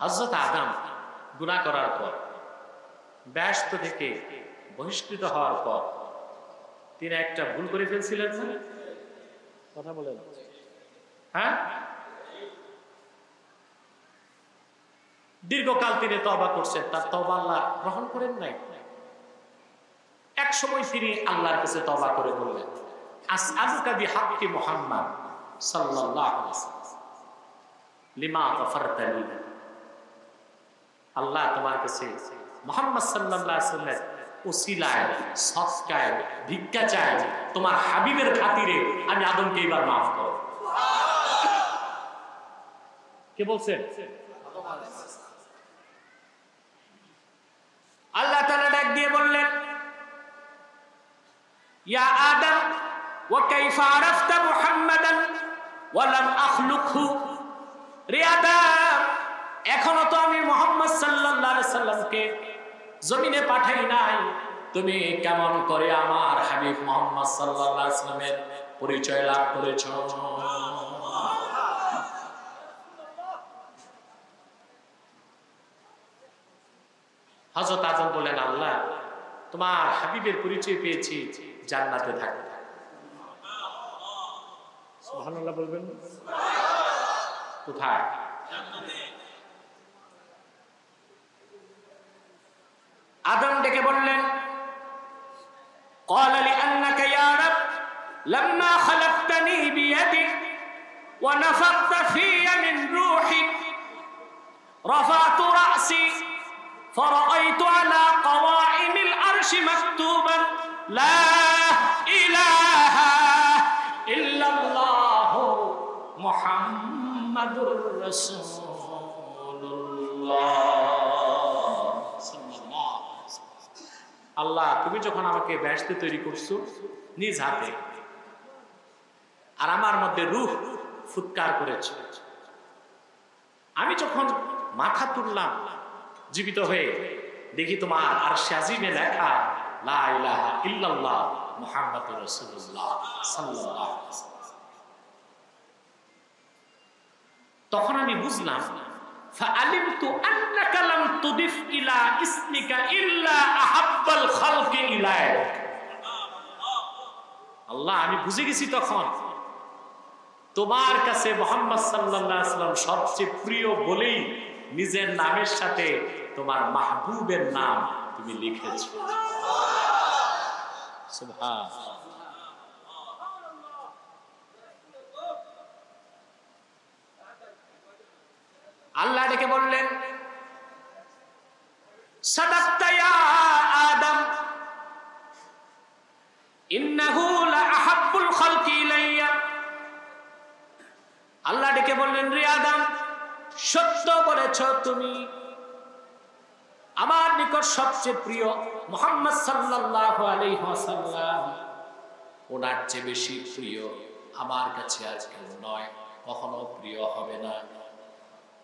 হযরত আদম গুনাহ করার পর, বেহেশত থেকে বহিষ্কৃত হওয়ার পর তিনি একটা ভুল করে ফেলছিলেন না? কথা বলেন। হ্যাঁ, দীর্ঘকাল তিনি তওবা করছেন, তার তওবা আল্লাহ গ্রহণ করেন নাই। এক সময় তিনি আল্লাহর কাছে তওবা করে বললেন, আসআলুকা বিহাক্কি মুহাম্মদ সাল্লাল্লাহু আলাইহি ওয়াসাল্লাম লিমা গফারতা লি। আল্লাহ, তোমার কাছে মুহাম্মদ সাল্লাল্লাহু আলাইহি ওয়াসাল্লাম উসিলায়, সদকায়, ভিক্ষা চাই, তোমার হাবিবের খাতিরে আমি আদমকে এবার মাফ করো। কে বলছেন? আল্লাহ তাআলা ডাক দিয়ে বললেন, ইয়া আদম ওয়া কাইফা আরাফতা মুহাম্মাদান ওয়া লাম আখলুকহু। রে আদম, এখনো তো আমি মুহাম্মদ সাল্লাল্লাহু আলাইহি সাল্লামকে জমিনে পাঠাই নাই, তুমি কেমন করে আমার হাবিব মুহাম্মদ সাল্লাল্লাহু আলাইহি সাল্লামের পরিচয় লাভ করেছো? হযরত আদম বলেন, আল্লাহ, তোমার হাবিবের পরিচয় পেয়েছি জান্নাতে থাকতে। সুবহানাল্লাহ বলবেন। কোথায়? জান্নাতে। আদম ডেকে বললেন, قال لأنك يا رب لما خلقتني بيدك ونفخت في من روحك رفعت رأسي فرأيت على قوائم العرش مكتوبا لا إله إلا الله محمد رسول الله। আল্লাহ, তুমি যখন আমাকে বেহেশতে তৈরি করছো নিজ হাতে, আর আমার মধ্যে রূহ ফুৎকার করেছো, আমি যখন মাথা তুললাম জীবিত হয়ে, দেখি তোমার আরশে আজিমে লেখা লা ইলাহা ইল্লাল্লাহ মুহাম্মাদুর রাসূলুল্লাহ সাল্লাল্লাহু আলাইহি ওয়াসাল্লাম। তখন আমি বুঝলাম, ফাআলিমতু আন্নাকা লাম তুদিফ ইলা ইসমিকা ইল্লা আহাব্বাল খালকি ইলাইক। আল্লাহ, আমি বুঝে গেছি তখন তোমার কাছে মুহাম্মদ সাল্লাল্লাহু আলাইহি ওয়াসাল্লাম সবচেয়ে প্রিয় বলেই নিজের নামের সাথে তোমার মাহবুবের নাম তুমি লিখেছো। সুবহানাল্লাহ। আল্লাহ ডেকে বললেন, সাদাক্তা ইয়া আদম ইন্নাহু লা আহাব্বুল খালকি ইলাইয়া। আল্লাহ ডেকে বললেন, রে আদম, সত্য বলেছো তুমি, আমার নিকট সবচেয়ে প্রিয় মুহাম্মদ সাল্লাল্লাহু আলাইহি ওয়াসাল্লাম, ওনার চেয়ে বেশি প্রিয় আমার কাছে আর কেউ নয়, কখনো প্রিয় হবে না।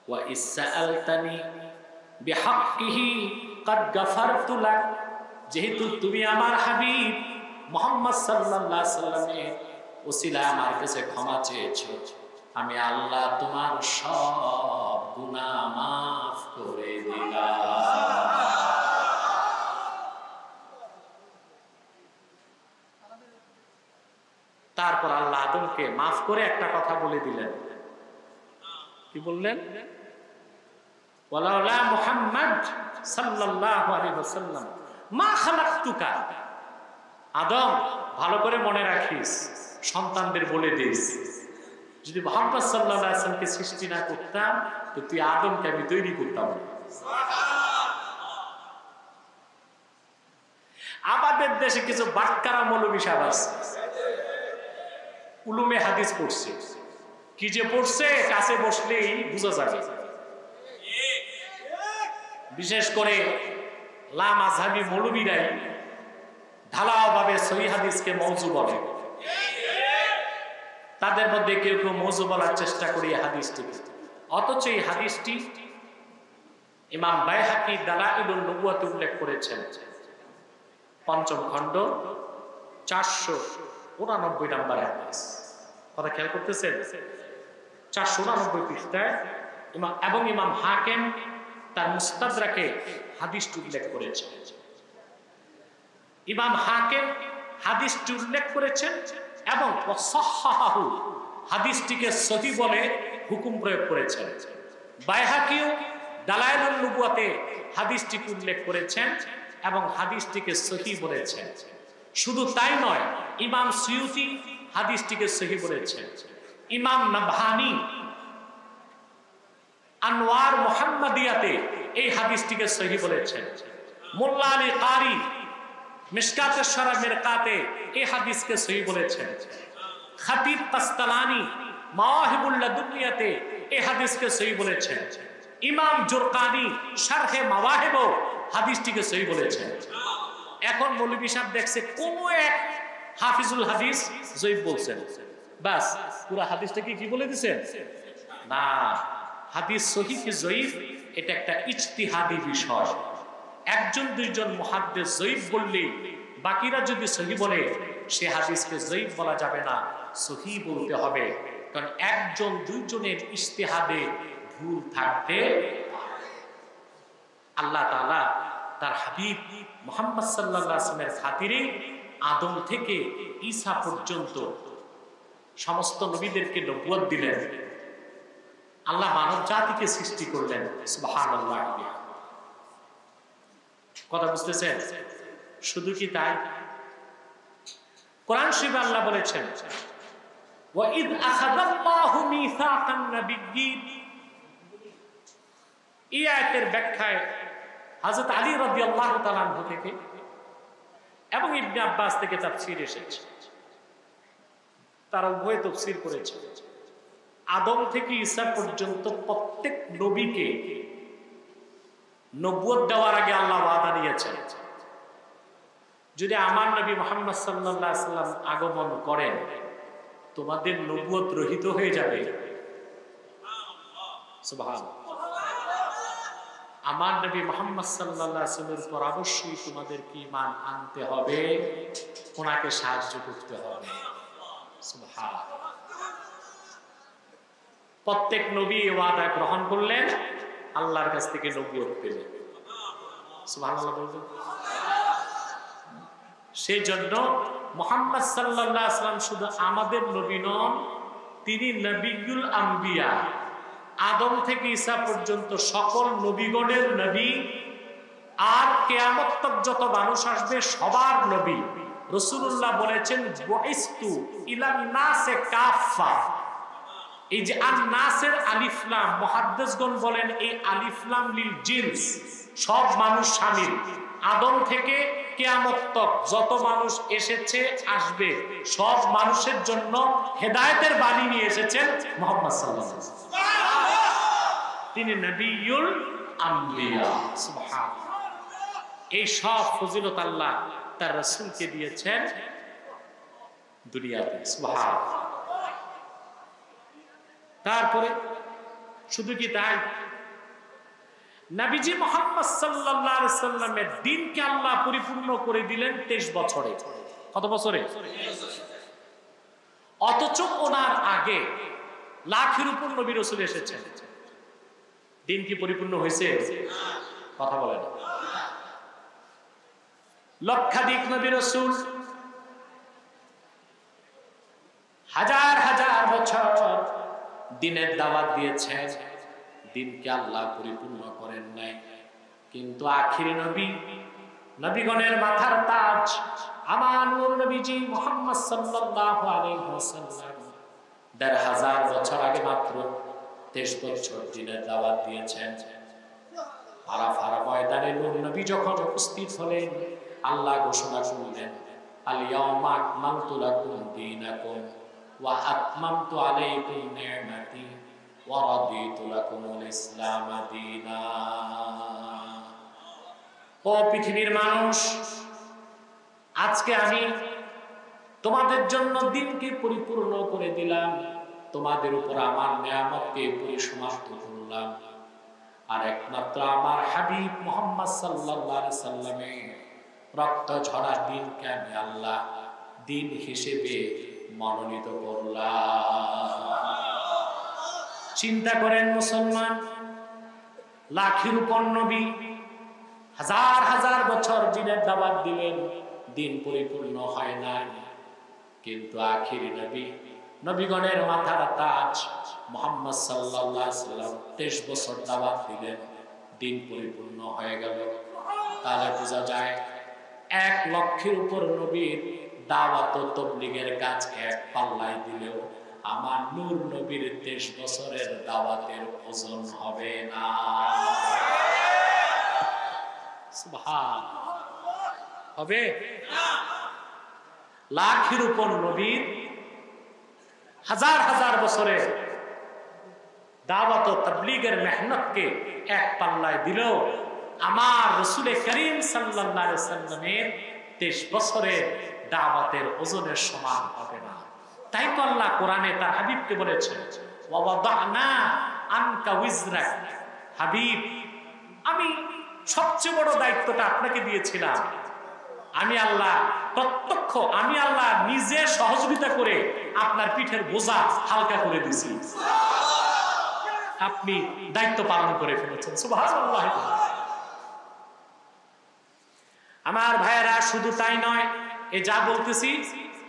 ওয়া ইসসাআলতানি বিহাক্কিহি ক্বাদ গাফারতু লাক। যেহেতু তুমি আমার হাবিব মুহাম্মদ সাল্লাল্লাহু আলাইহি সাল্লামের ওসিলায় আমার কাছে ক্ষমা চেয়েছো, আমি আল্লাহ তোমার সব গুনাহ মাফ করে দিলাম। তারপর আল্লাহ আদমকে মাফ করে একটা কথা বলে দিলেন। কি বললেন? ওয়ালাউলা মুহাম্মদ সাল্লাল্লাহু আলাইহি ওয়াসাল্লাম মা খালাকতুকা। আদম, ভালো করে মনে রাখিস, সন্তানদের বলে দিস, যদি মুহাম্মদ সাল্লাল্লাহু আলাইহি ওয়াসাল্লামকে সৃষ্টি না করতাম তো তুই আদমকে আমি তৈরি করতাম না। আমাদের দেশে কিছু বাটকারা মৌলবী সাহেব আছে, উলুমে হাদিস পড়ছে, কি যে পড়ছে কাছে বসলেই বোঝা যাবে। বিশেষ করে লা মাযহাবী মৌলবীরাই ঢালাও ভাবে সহিহ হাদিসকে মওযু বলে। তাদের মধ্যে কেউ কেউ মওযু বলার চেষ্টা করে হাদিসটি, অথচ এই হাদিসটি ইমাম বাইহাকী দালাইলুন নবুওয়াতে উল্লেখ করেছেন, ৫ম খণ্ড ৪৮৯ নম্বর হাদিস। কথা খেয়াল করতেছেন? ৪৮৯ পৃষ্ঠায় এবং ইমাম হাকিম তার মুস্তাদরাকে হাদিসটি উল্লেখ করেছেন। ইমাম হাকিম হাদিসটি উল্লেখ করেছেন এবং ওয়াসাহহাহু হাদিসটিকে সহিহ বলে হুকুম প্রয়োগ করেছেন। বাইহাকিও দালাইলুন নুবুওয়াতে হাদিসটিকে উল্লেখ করেছেন এবং হাদিসটিকে সহিহ বলেছেন। শুধু তাই নয়, ইমাম সুয়ুতি হাদিসটিকে সহিহ বলেছেন। ইমাম নাবহানি আনোয়ার মুহাম্মাদিয়াতে এই হাদিসটিকে সহিহ বলেছেন। মোল্লা আলী কারি মিশকাতুশ শরা মিরকাতে এই হাদিসকে সহিহ বলেছেন। খাতিব কাস্তালানি মাওয়াহিবুল লাদুনিয়াতে এই হাদিসকে সহিহ বলেছেন। ইমাম জুরকানি শারহে মাওয়াহিব হাদিসটিকে সহিহ বলেছেন। এখন মৌলভী সাহেব দেখছে কোন এক হাফিজুল হাদিস জয়ীফ বলছেন, বাস পুরো হাদিসটাকে কি বলে দিছেন? না, হাদিস সহিহ কি জয়ীফ এটা একটা ইজতিহাদি বিষয়। একজন দুইজন মুহাদ্দিস জয়ীফ বললে বাকিরা যদি সহিহ বলে সে হাদিসকে জয়ীফ বলা যাবে না, সহিহ বলতে হবে। কারণ একজন দুইজনের ইজতিহাদে ভুল থাকতে আল্লাহ তাআলা তার হাবিব মুহাম্মদ সাল্লাল্লাহু আলাইহি ওয়াসাল্লামের খাতিরে আদম থেকে ঈসা পর্যন্ত সমস্ত নবীদেরকে নবুয়ত দিলেন। আল্লাহ মানব জাতিকে সৃষ্টি করলেন। সুবহানাল্লাহ। কথা বুঝতেছেন? শুধু কি তাই? কোরআন শরীফে আল্লাহ বলেছেন ওয়া ইয আখাযাল্লাহু মিসাকান নাবিয়্যিন। এই আয়াতের ব্যাখ্যায় হযরত আলী রাদিয়াল্লাহু তাআলা আনহু থেকে এবং ইবনে আব্বাস থেকে তাফসীর এসেছে, তারা উভয় তাফসীর করেছে। আদম থেকে ঈসা পর্যন্ত প্রত্যেক নবীকে নবুয়ত দেওয়ার আগে আল্লাহ ওয়াদা নিয়েছেন, যদি আমার নবী মুহাম্মদ সাল্লাল্লাহু আলাইহি ওয়াসাল্লাম আগমন করেন তোমাদের নবুয়ত রহিত হয়ে যাবে। সুবহানাল্লাহ। আমার নবী মুহাম্মদ সাল্লাল্লাহু আলাইহি ওয়াসাল্লামের উপর অবশ্যই তোমাদেরকে ঈমান আনতে হবে, ওনাকে সাহায্য করতে হবে। সুবহানাল্লাহ। প্রত্যেক নবী এই ওয়াদা গ্রহণ করলেন, আল্লাহর কাছ থেকে নবুয়ত পেলেন। সুবহানাল্লাহ বলবেন। সেই জন্য মুহাম্মদ সাল্লাল্লাহু আলাইহি ওয়াসাল্লাম শুধু আমাদের নবী নন, তিনি নবিয়ুল আম্বিয়া। আদম থেকে ঈসা পর্যন্ত সকল নবীগণের নবী, আর কিয়ামত তক যত মানুষ আসবে সবার নবী। রাসূলুল্লাহ বলেছেন বুইস্তু ইলান নাসে কাফা। এই যে আন নাসের আলিফ লাম, মুহাদ্দিসগণ বলেন এই আলিফ লাম লিল জিনস, সব মানুষ শামিল। আদম থেকে কিয়ামত তক যত মানুষ এসেছে আসবে সব মানুষের জন্য হেদায়েতের বাণী নিয়ে এসেছেন মুহাম্মদ সাল্লাল্লাহু আলাইহি ওয়াসাল্লাম। তিনি নবিয়ুল আম্বিয়া। সুবহানাল্লাহ। এই সব ফজিলত আল্লাহ তার রাসূলকে দিয়েছেন দুনিয়াতে। সুবহানাল্লাহ। তারপরে শুধু কি তাই, নবীজি মুহাম্মদ সাল্লাল্লাহু আলাইহি ওয়াসাল্লামের দ্বীনকে আল্লাহ পরিপূর্ণ করে দিলেন 23 বছরে। কত বছরে? অথচ ওনার আগে লাখের উপর নবী রাসূল এসেছেন, দ্বীন কি পরিপূর্ণ হয়েছে? কথা বলেন। লক্ষাধিক নবী রাসূল হাজার হাজার বছর দ্বীনের দাওয়াত দিয়েছেন, দ্বীনকে আল্লাহ পরিপূর্ণ করেন নাই। কিন্তু আখিরি নবী, নবীগণের মাথার তাজ আমার নূর নবীজি মুহাম্মদ সাল্লাল্লাহু আলাইহি ওয়াসাল্লাম ১৫০০ বছর আগে মাত্র 23 বছর দ্বীনের দাওয়াত দিয়েছেন। আরাফার ময়দানে নূর নবী যখন উপস্থিত হলেন, আল্লাহ ঘোষণা করলেন আল ইয়াউমা আকমালতু লাকুম দীনাকুম ওয়া আতমামতু আলাইকুম নি'মাতি ওয়া রাদিতু লাকুমুল ইসলাম দীনা। ও পৃথিবীর মানুষ, আজকে আমি তোমাদের জন্য দ্বীনকে পরিপূর্ণ করে দিলাম, তোমাদের উপর আমার নিয়ামতকে পরিসমাপ্ত করলাম। আর একমাত্র আমার হাবিব মুহাম্মদ সাল্লাল্লাহু আলাইহি সাল্লামের রক্ত ঝরা দ্বীনকে আমি আল্লাহ দ্বীন হিসেবে মনোনীত করলাম। চিন্তা করেন মুসলমান, লাখের উপর নবী, হাজার হাজার বছর দিনের দাওয়াত দিলেন, দিন পরিপূর্ণ হয় নাই। কিন্তু আখিরি নবী, নবীগণের মাথার তাজ মুহাম্মদ সাল্লাল্লাহু আলাইহি সাল্লাম 23 বছর দাওয়াত দিলেন, দিন পরিপূর্ণ হয়ে গেল। তাহলে বোঝা যায় 1 লক্ষের উপর নবীর দাওয়াত ও তাবলীগের কাজ এক পাল্লায় দিলেও আমার নূর নবীর 23 বছরের দাওয়াতের ওজন হবে না। সুবহানাল্লাহ, হবে না। লাখের উপর নবীর হাজার হাজার বছরের দাওয়াত ও তাবলীগের মেহনতকে এক পাল্লায় দিলেও আমার রাসূল করিম সাল্লাল্লাহু আলাইহি সাল্লামের 23 বছরের দাওয়াতের ওজনের সমান হবে না। তাই তো আল্লাহ কোরআনে তার হাবিবকে বলেছেন, ওয়া ওয়াদানা আনকা উযরাক, হাবিব আমি সবচেয়ে বড় দায়িত্বটা আপনাকে দিয়েছিলাম। আমি আল্লাহ প্রত্যক্ষ, আমি আল্লাহ নিজে সহযোগিতা করে আপনার পিঠের বোঝা হালকা করে দিয়েছি, আপনি দায়িত্ব পালন করে ফেলেছেন। সুবহানাল্লাহ। আমার ভাইয়েরা, শুধু তাই নয়, এই যা বলতেছি,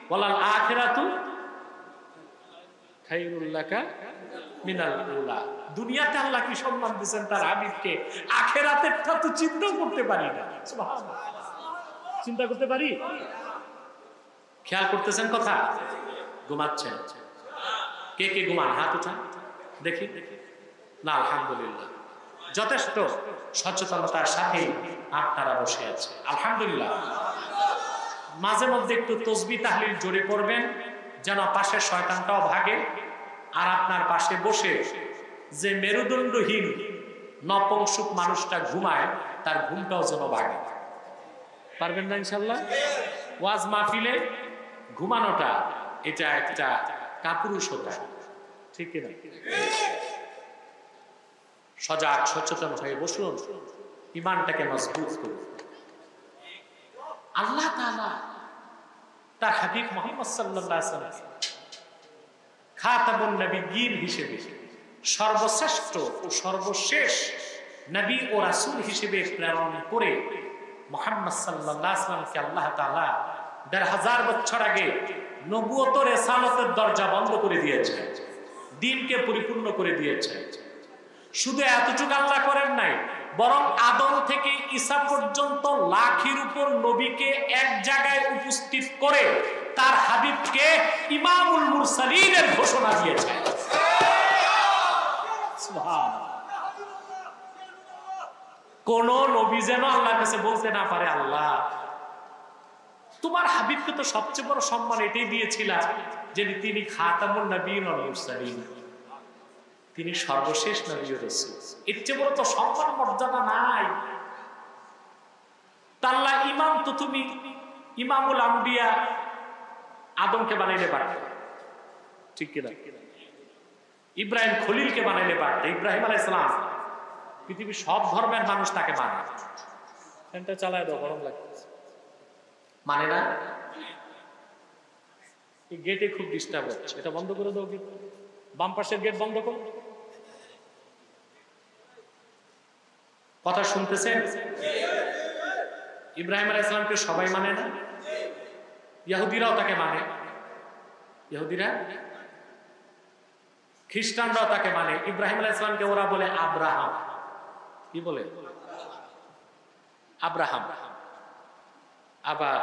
ওয়ালাল আখিরাতু খায়রুল লাকা মিনাল উলা, দুনিয়াতে আল্লাহ কি সম্মান দিয়েছেন তার হাবিবকে, আখিরাতেরটা তো চিন্তা করতে পারি না। সুবহানাল্লাহ, চিন্তা করতে পারি? খেয়াল করতেছেন কথা? ঘুমাচ্ছেন? কে কে ঘুমান? হাত উঠান দেখি। না, আলহামদুলিল্লাহ, যথেষ্ট সচেতনতার সাথে আপনারা বসে আছে, আলহামদুলিল্লাহ। মাঝে মধ্যে একটু তসবিহ তাহলিল জোরে করবেন, যেন পাশের শয়তানটাও ভাগে, আর আপনার পাশে বসে যে মেরুদণ্ডহীন নপুংসক মানুষটা ঘুমায় তার ঘুমটাও যেন ভাগে। পারবেন না ইনশাল্লাহ? ওয়াজ মাহফিলে ঘুমানোটা এটা একটা কাপুরুষতা, ঠিক কিনা? সজাগ সচেতন হয়ে বসুন, ঈমানটাকে মজবুত করুন। আল্লাহ তাআলা তার হাবিব মুহাম্মদ সাল্লাল্লাহু আলাইহি ওয়াসাল্লাম খাতামুন নবিয়্যিন হিসেবে, সর্বশ্রেষ্ঠ ও সর্বশেষ নবী ও রাসূল হিসেবে প্রেরণ করে মুহাম্মদ সাল্লাল্লাহু আলাইহি ওয়াসাল্লামকে আল্লাহ তাআলা ১৫০০ বছর আগে নবুয়ত ও রিসালাতের দরজা বন্ধ করে দিয়েছে, দ্বীনকে পরিপূর্ণ করে দিয়েছে। শুধু এতটুকু আল্লাহ করেন নাই, বরং আদম থেকে ঈসা পর্যন্ত লাখের উপর নবীকে এক জায়গায় উপস্থিত করে তার হাবিবকে ইমামুল মুরসালিনের ঘোষণা দিয়েছে। সুবহানাল্লাহ। কোন নবী যেন আল্লাহর কাছে বলতে না পারে, আল্লাহ তোমার হাবিবকে তো সবচেয়ে বড় সম্মান এটাই দিয়েছিলাম যে তিনি খাতামুন নবিয়্যিন ওয়াল মুরসালিন, তিনি সর্বশেষ নবী ও রাসূল, এর চেয়ে বড় তো সম্মান মর্যাদা নাই। আল্লাহ ইমাম তো তুমি ইমামুল আম্বিয়া আদমকে বানাইলে পারত, ঠিক কিনা? ইব্রাহিম খলিলকে বানাইলে পারত, ইব্রাহিম আলাইহিস সালাম, পৃথিবীর সব ধর্মের মানুষ তাকে মানে। ফ্যানটা চালায় দাও, গরম লাগছে। মানে না? এই গেটে খুব ডিস্টার্ব হচ্ছে, এটা বন্ধ করে দাও। বাম পাশের গেট বন্ধ করো। কথা শুনতেছেন? ইব্রাহিম আলাইহিস সালামকে সবাই মানে না, ইহুদিরাও তাকে মানে, ইহুদিরা, খ্রিস্টানরাও তাকে মানে। ইব্রাহিম আলাইহিস সালামকে ওরা বলে আব্রাহাম। কি বলে? আব্রাহাম। আবার